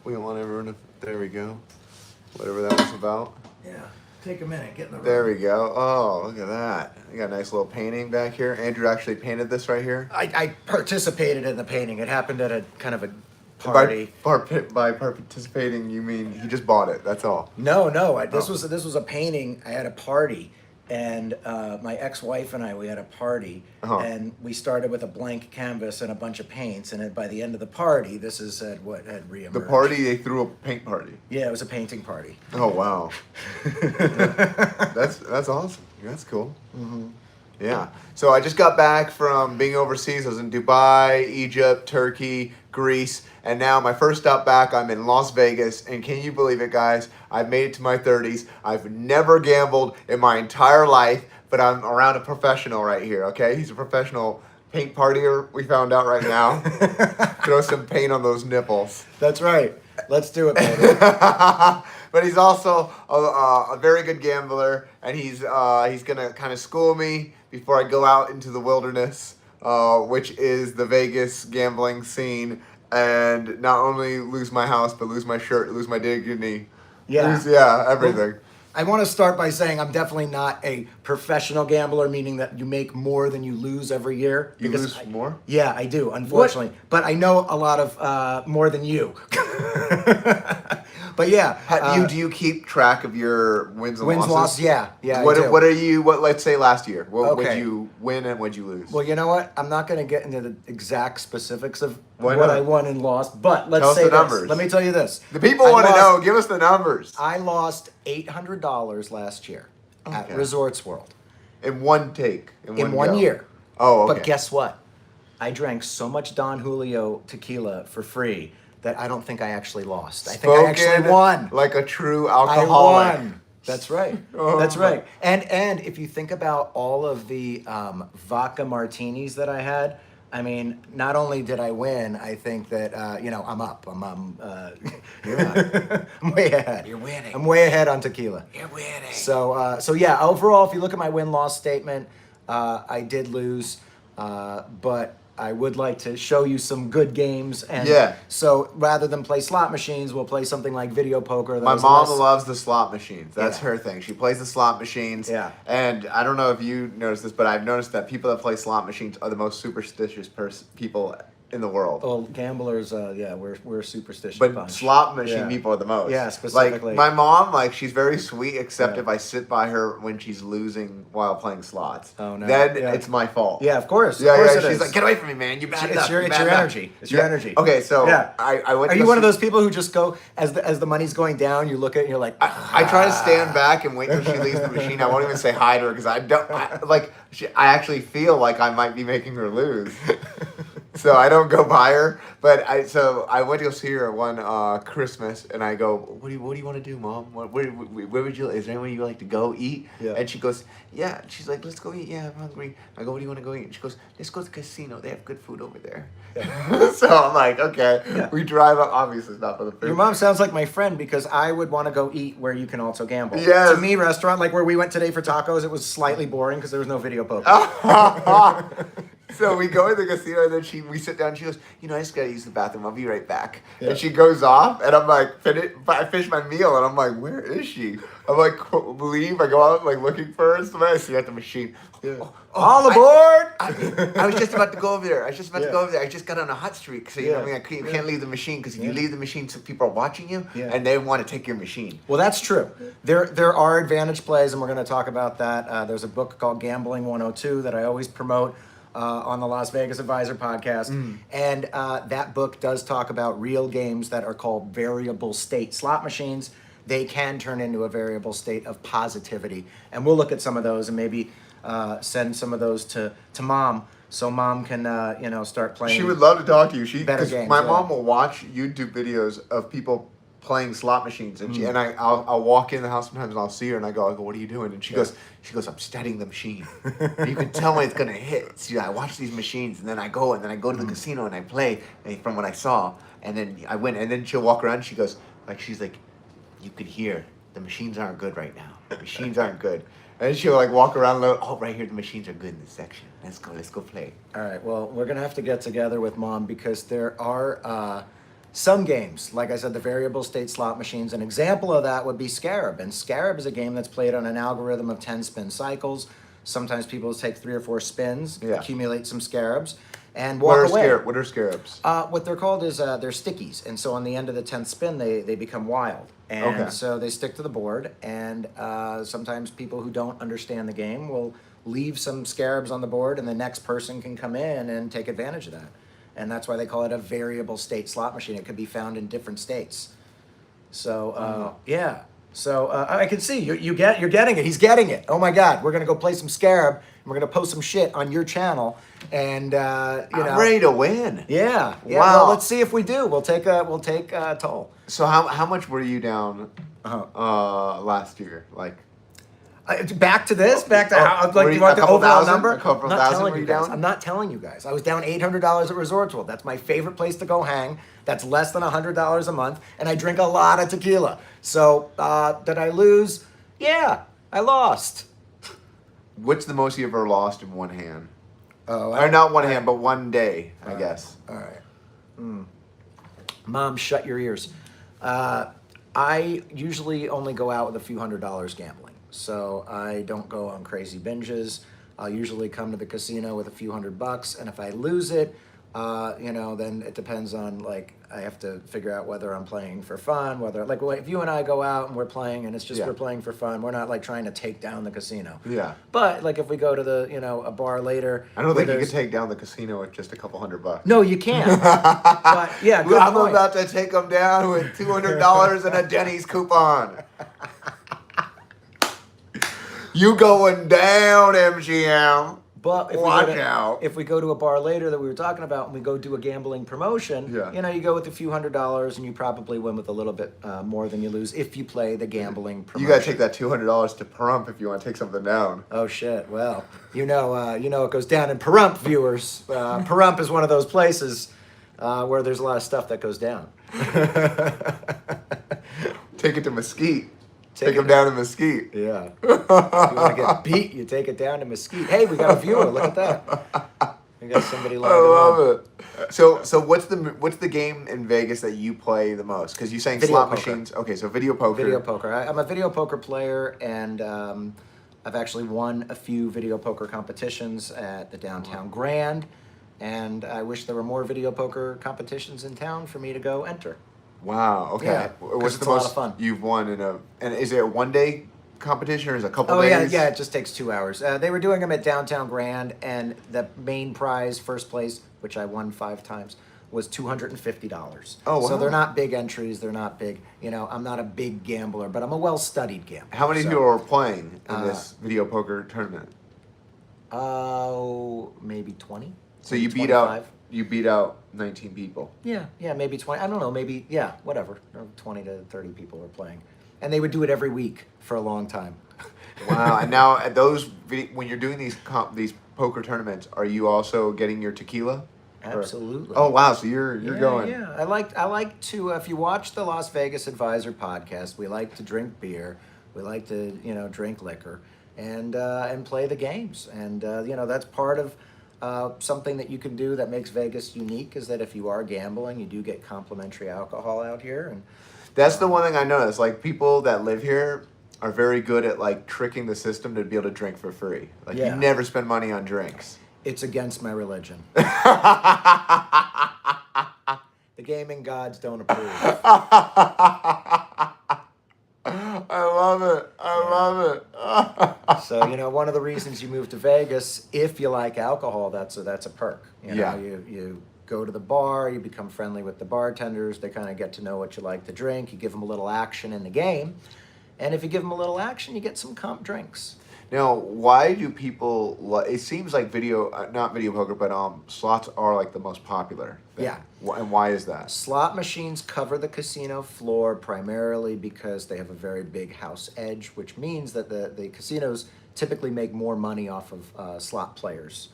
We want everyone to. There we go. Whatever that was about. Yeah. Take a minute. Get in the room. There we go. Oh, look at that. You got a nice little painting back here. Andrew actually painted this right here. I participated in the painting. It happened at a kind of a And party. by participating, you mean he just bought it. That's all. No, no. This Oh. was a painting. I had a party, and my ex-wife and we had a party, Uh-huh. and we started with a blank canvas and a bunch of paints, and then by the end of the party, this is what had reemerged. The party, they threw a paint party. Yeah, it was a painting party. Oh, wow. That's awesome. That's cool. Mm-hmm. Yeah. So I just got back from being overseas. I was in Dubai, Egypt, Turkey, Greece, and now my first stop back, I'm in Las Vegas. And can you believe it, guys? I've made it to my 30s. I've never gambled in my entire life, but I'm around a professional right here, okay? He's a professional paint partier, we found out right now. Throw some paint on those nipples. That's right. Let's do it, baby. But he's also a very good gambler, and he's gonna kind of school me before I go out into the wilderness, which is the Vegas gambling scene, and not only lose my house, but lose my shirt, lose my dignity, Yeah. everything. I want to start by saying I'm definitely not a professional gambler, meaning that you make more than you lose every year. You lose more? Yeah, I do, unfortunately. But I know a lot of more than you. But yeah, Do you keep track of your wins and losses? losses? Yeah, I What do. are you? Let's say last year. What would Okay. you win and would you lose? Well, you know what? I'm not going to get into the exact specifics of Why what not? I won and lost, but let's Tell us say the this. numbers. Let me tell you this. The people I want to lost- know. Give us the numbers. I lost $800 last year at Okay. Resorts World In one take. in one go. year. Oh, okay. But guess what? I drank so much Don Julio tequila for free that I don't think I actually lost. I think I actually Spoken won. like a true I alcoholic. won. That's right. Oh, That's my- right. And if you think about all of the vodka martinis that I had, I mean, not only did I win, I think that I'm up. You're not. I'm way ahead. You're winning. I'm way ahead on tequila. You're winning. So yeah. Overall, if you look at my win-loss statement, I did lose, but I would like to show you some good games. And Yeah. so rather than play slot machines, we'll play something like video poker. My That mom is loves the slot machines. That's Yeah. her thing. She plays the slot machines. Yeah. And I don't know if you noticed this, but I've noticed that people that play slot machines are the most superstitious people in the world. Well, gamblers, we're a superstitious But bunch. slot machine Yeah. people are the most. Yeah, specifically. Like my mom, she's very sweet, except Yeah. if I sit by her when she's losing while playing slots. Oh, no. Then Yeah. it's my fault. Yeah, of course. Yeah, of course yeah. it She's is. like, get away from me, man. You bad It's your bad energy. It's your energy. Okay, so Yeah. I went. Are to you go one of see- those people who just go as the money's going down? You look at it and you're like, I try to stand back and wait till she leaves the machine. I won't even say hi to her because I don't I actually feel like I might be making her lose. So I don't go by her, but I went to go see her one Christmas, and I go, what do you want to do, Mom? Where would you? Is there anywhere you like to go eat? Yeah. And she goes, yeah. She's like, let's go eat. Yeah, I'm hungry. I go, what do you want to go eat? And she goes, let's go to the casino. They have good food over there. So I'm like, okay. Yeah. We drive up. Obviously, it's not for the food. Your mom sounds like my friend because I would want to go eat where you can also gamble. Yes. To me, restaurant like where we went today for tacos, it was slightly boring because there was no video poker. So we go in the casino, and then we sit down, and she goes, I just gotta use the bathroom, I'll be right back. Yeah. And she goes off, and I'm like, I finish my meal, and I'm like, where is she? I'm like, leave, I go out, looking for her, so I see her at the machine. Yeah. Oh, All aboard! I was just about to go over there. I just Yeah. got on a hot streak. So, Yeah. you can't leave the machine, because if you leave the machine, so people are watching you, Yeah. and they want to take your machine. Well, that's true. There are advantage plays, and we're going to talk about that. There's a book called Gambling 102 that I always promote on the Las Vegas Advisor podcast. And that book does talk about real games that are called variable state slot machines. They can turn into a variable state of positivity. And we'll look at some of those and maybe send some of those to Mom so Mom can, start playing. She would love to talk to you. Better 'Cause games, my yeah. mom will watch YouTube videos of people playing slot machines, and I'll walk in the house sometimes, and I'll see her, and I go, what are you doing? And she goes, I'm studying the machine. And you can tell when it's gonna hit. See, I watch these machines, and then I go to the casino and I play from what I saw, and then I win. And then she'll walk around, and she goes, she's like, you could hear the machines aren't good right now. The machines aren't good. And she'll walk around and go, right here, the machines are good in this section. Let's go play. All right, well, we're going to have to get together with Mom because there are Some games, like I said, the variable state slot machines, an example of that would be Scarab. And Scarab is a game that's played on an algorithm of 10 spin cycles. Sometimes people take 3 or 4 spins, accumulate some Scarabs, and walk away. What are Scarabs? What they're called is they're stickies. And so on the end of the 10th spin, they become wild. And so they stick to the board. And sometimes people who don't understand the game will leave some Scarabs on the board, and the next person can come in and take advantage of that. And that's why they call it a variable state slot machine. It could be found in different states. So, yeah. So I can see you're getting it. He's getting it. Oh my God, we're gonna go play some Scarab. And we're gonna post some shit on your channel, and I'm ready to win. Yeah. Wow. Well, let's see if we do. We'll take a toll. So how much were you down last year? Like. Back to this. Back to how. Like, you want the overall number? A couple thousand were you down? I'm not telling you guys. I was down $800 at Resorts World. That's my favorite place to go hang. That's less than $100 a month, and I drink a lot of tequila. So did I lose? Yeah, I lost. What's the most you ever lost in one hand? Oh, or not one hand, but one day, I guess. All right. Mom, shut your ears. I usually only go out with a few $100s gambling. So I don't go on crazy binges. I'll usually come to the casino with a few $100, and if I lose it, then it depends on, like, I have to figure out whether I'm playing for fun, whether, like, if you and I go out and we're playing and it's just we're playing for fun, we're not, like, trying to take down the casino. Yeah. But, like, if we go to the, a bar later. I don't think you could take down the casino with just a couple $100. No, you can't. But, yeah, good I'm point. about to take them down with $200 and a Denny's coupon. You going down, MGM. But if we go to a bar later that we were talking about and we go do a gambling promotion, you go with a few $100 and you probably win with a little bit more than you lose if you play the gambling promotion. You got to take that $200 to Pahrump if you want to take something down. Oh, shit. Well, it goes down in Pahrump, viewers. Pahrump is one of those places where there's a lot of stuff that goes down. Take it to Mesquite. Take them down to Mesquite. Yeah. If you want to get beat, you take it down to Mesquite. Hey, we got a viewer. Look at that. We got somebody live. I love it. So what's the game in Vegas that you play the most? Because you're saying slot machines. Okay, so video poker. Video poker. I'm a video poker player, and I've actually won a few video poker competitions at the Downtown Grand, and I wish there were more video poker competitions in town for me to go enter. Wow. Okay. Yeah, what's the a lot most of fun. you've won and is it a one-day competition or is it a couple days? Oh yeah. It just takes 2 hours. They were doing them at Downtown Grand, and the main prize, first place, which I won 5 times, was $250. Oh wow. So they're not big entries. They're not big. I'm not a big gambler, but I'm a well-studied gambler. How many people are playing in this video poker tournament? Oh, maybe 20. So you 25. beat out 19 people. Yeah, maybe 20. I don't know, maybe, whatever. 20 to 30 people were playing. And they would do it every week for a long time. Wow. And now at when you're doing these poker tournaments, are you also getting your tequila? Absolutely. Oh wow, so you're going. Yeah, I like to, if you watch the Las Vegas Advisor podcast, we like to drink beer. We like to, drink liquor and play the games. And, that's part of something that you can do that makes Vegas unique, is that if you are gambling, you do get complimentary alcohol out here. And that's the one thing I noticed. Like, people that live here are very good at, like, tricking the system to be able to drink for free. Like, you never spend money on drinks. It's against my religion. The gaming gods don't approve. I love it. I love it. So, one of the reasons you move to Vegas, if you like alcohol, that's a perk. You go to the bar, you become friendly with the bartenders, they kind of get to know what you like to drink, you give them a little action in the game, and if you give them a little action, you get some comp drinks. Now, why do people, it seems like not video poker, but slots are like the most popular thing. Yeah. And why is that? Slot machines cover the casino floor primarily because they have a very big house edge, which means that the casinos typically make more money off of slot players.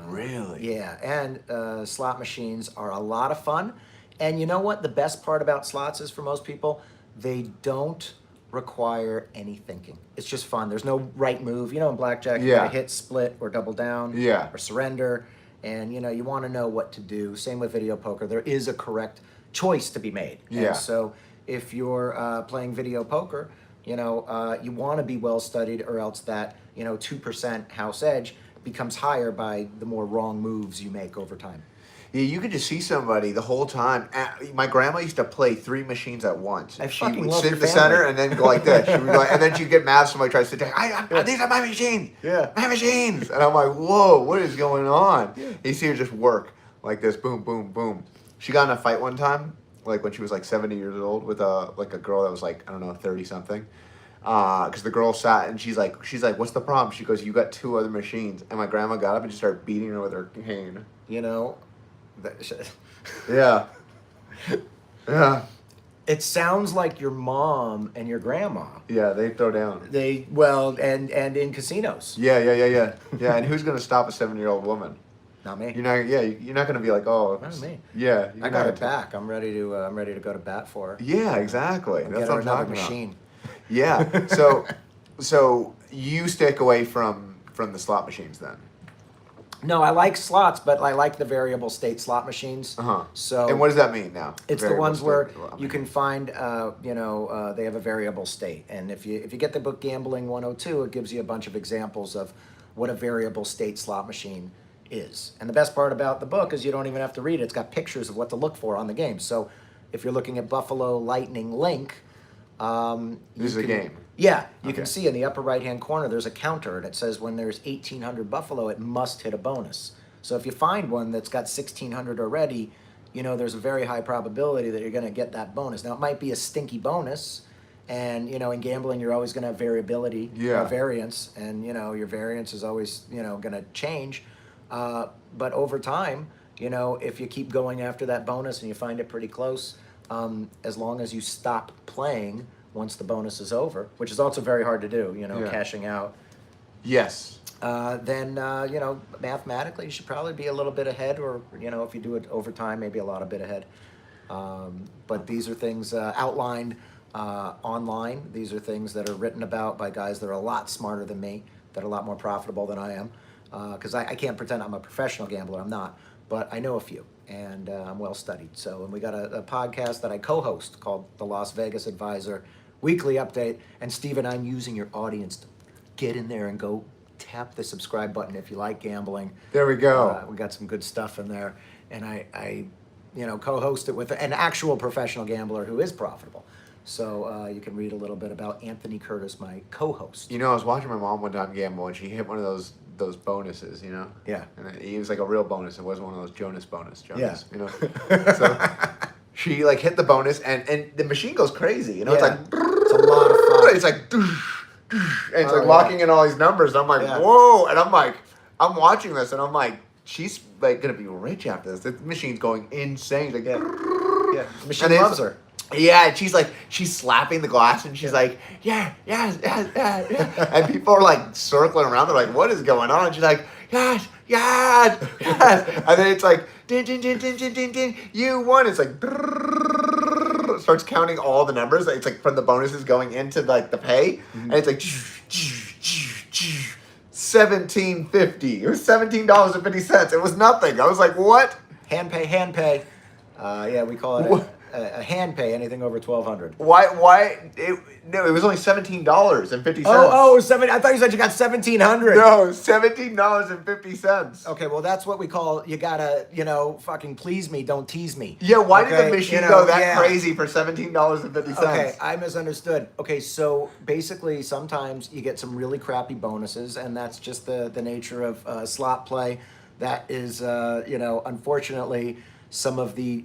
Really? Yeah, and slot machines are a lot of fun. And you know what the best part about slots is for most people? They don't require any thinking. It's just fun. There's no right move. In blackjack, you gotta hit, split, or double down, or surrender. And you want to know what to do. Same with video poker. There is a correct choice to be made. Yeah. And so if you're playing video poker, you want to be well studied, or else that 2% house edge becomes higher by the more wrong moves you make over time. Yeah, you could just see somebody the whole time. My grandma used to play 3 machines at once. I She fucking would love sit your in the family. center and then go like this. She would go, and then she'd get mad if somebody tried to sit down. These are my machines. Yeah. My machines. And I'm like, whoa, what is going on? Yeah. You see her just work like this, boom, boom, boom. She got in a fight one time, like when she was like 70 years old, with a girl that was like, I don't know, 30 something. Because the girl sat and she's like, what's the problem? She goes, you got 2 other machines. And my grandma got up and just started beating her with her cane. Yeah. Yeah. It sounds like your mom and your grandma. Yeah, they throw down. And in casinos. Yeah. Yeah, and who's gonna stop a 7-year-old woman? Not me. You're not gonna be like, oh. Not me. Yeah. I got her back. I'm ready to go to bat for her. Yeah, exactly. That's Get what her I'm another talking machine. about. Yeah. So you stick away from the slot machines then? No, I like slots, but I like the variable state slot machines. Uh-huh. So and what does that mean now? it's the Variable ones state? where Well, I you mean- can find, they have a variable state. And if you get the book Gambling 102, it gives you a bunch of examples of what a variable state slot machine is. And the best part about the book is you don't even have to read it. It's got pictures of what to look for on the game. So if you're looking at Buffalo Lightning Link, This is a game. Yeah, you Okay. can see in the upper right-hand corner there's a counter, and it says when there's 1,800 Buffalo, it must hit a bonus. So if you find one that's got 1,600 already, there's a very high probability that you're going to get that bonus. Now, it might be a stinky bonus, and, in gambling, you're always going to have variability, Yeah. variance, and, your variance is always, going to change. But over time, if you keep going after that bonus and you find it pretty close, as long as you stop playing once the bonus is over, which is also very hard to do, Yeah. cashing out, Yes. then, mathematically you should probably be a little bit ahead, or, if you do it over time, maybe a lot a bit ahead. But these are things outlined online. These are things that are written about by guys that are a lot smarter than me, that are a lot more profitable than I am. Because I can't pretend I'm a professional gambler, I'm not. But I know a few, and I'm well studied. So, and we got a podcast that I co-host called The Las Vegas Advisor Weekly Update. And Steven, I'm using your audience to get in there and go tap the subscribe button if you like gambling. There we go. We got some good stuff in there, and I co-host it with an actual professional gambler who is profitable. So you can read a little bit about Anthony Curtis, my co-host. I was watching my mom one time gamble, and she hit one of those bonuses, Yeah. And it was like a real bonus. It wasn't one of those Jonas. Yeah. So she hit the bonus, and the machine goes crazy. It's like, it's a lot of fun. it's like, and it's Oh, like yeah. locking in all these numbers. And I'm like, Yeah. whoa! And I'm like, I'm watching this, and I'm like, she's like gonna be rich after this. The machine's going insane. Like, Yeah. The machine And it's- loves her. yeah, and she's slapping the glass, and she's like, yeah, and people are like circling around. They're like, what is going on? And she's like, yes, and then it's like, din, din, din, din, din, din, din, you won. It's like, it starts counting all the numbers. It's like from the bonuses going into like the pay, and it's like, $17.50. It was $17.50. It was nothing. I was like, what? Hand pay. Yeah, we call it a hand pay, anything over 1,200. Why? No, it was only $17.50. Oh, I thought you said you got 1,700. No, $17.50. Okay, well, that's what we call, you gotta, fucking please me, don't tease me. Yeah, why did Okay, the machine go that yeah. crazy for $17.50? Okay, I misunderstood. Okay, so basically sometimes you get some really crappy bonuses, and that's just the nature of slot play. That is, unfortunately, some of the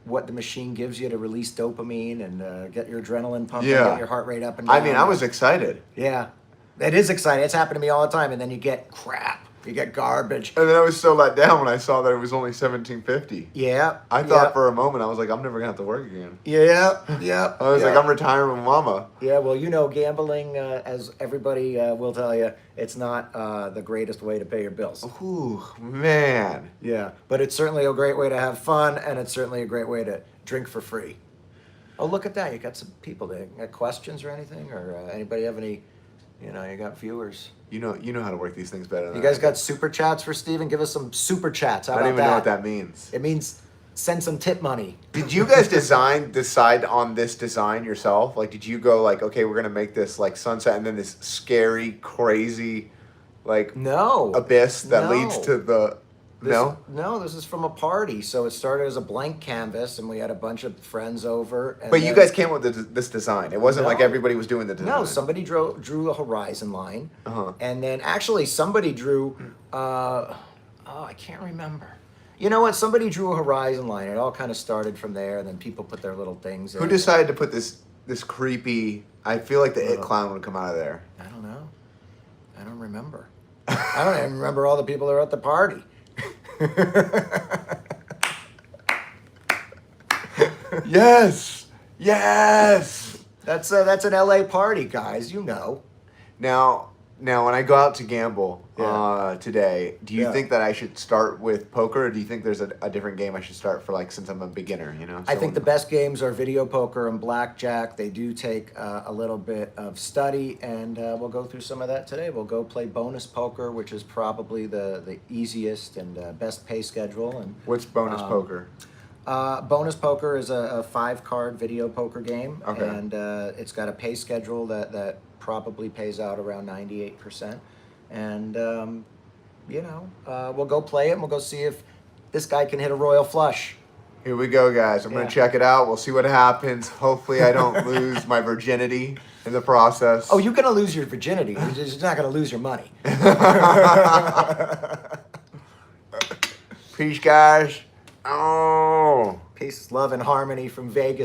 what the machine gives you to release dopamine and get your adrenaline pumping, Yeah. get your heart rate up and down. I mean, I was excited. Yeah, it is exciting. It's happened to me all the time, and then you get crap. You get garbage. And then I was so let down when I saw that it was only $17.50. Yeah. I thought for a moment, I was like, I'm never going to have to work again. Yeah. I was like, I'm retiring with mama. Yeah, well, gambling, as everybody will tell you, it's not the greatest way to pay your bills. Ooh, man. Yeah, but it's certainly a great way to have fun, and it's certainly a great way to drink for free. Oh, look at that. You got some people there. Got questions or anything? Or anybody have any, you got viewers? You know how to work these things better than You guys I do. got super chats for Steven? Give us some super chats. How I about don't even that? know what that means. It means send some tip money. Did you guys decide on this design yourself? Like, did you go like, okay, we're gonna make this like sunset, and then this scary, crazy, like No. abyss that No. leads to the No, this is from a party. So it started as a blank canvas, and we had a bunch of friends over. And But you then- guys came up with this design. It wasn't like No. everybody was doing the design. No, somebody drew a horizon line, Uh-huh. and then actually somebody drew. I can't remember. You know what? Somebody drew a horizon line. It all kind of started from there, and then people put their little things in. Who decided to put this creepy? I feel like the It Clown would come out of there. I don't know. I don't remember. I don't even remember all the people that were at the party. Yes, yes. That's an LA party, guys. You know. Now, when I go out to gamble Yeah. today, do you Yeah. think that I should start with poker, or do you think there's a different game I should start for, like, since I'm a beginner? You know. I think the best games are video poker and blackjack. They do take a little bit of study, and we'll go through some of that today. We'll go play bonus poker, which is probably the easiest and best pay schedule. And What's bonus poker? bonus poker is a 5-card video poker game, Okay. and it's got a pay schedule that probably pays out around 98%. And we'll go play it, and we'll go see if this guy can hit a royal flush. Here we go, guys. I'm Yeah. gonna check it out. We'll see what happens. Hopefully, I don't lose my virginity in the process. Oh, you're gonna lose your virginity. You're just not gonna lose your money. Peace, guys. Oh. Peace, love, and harmony from Vegas.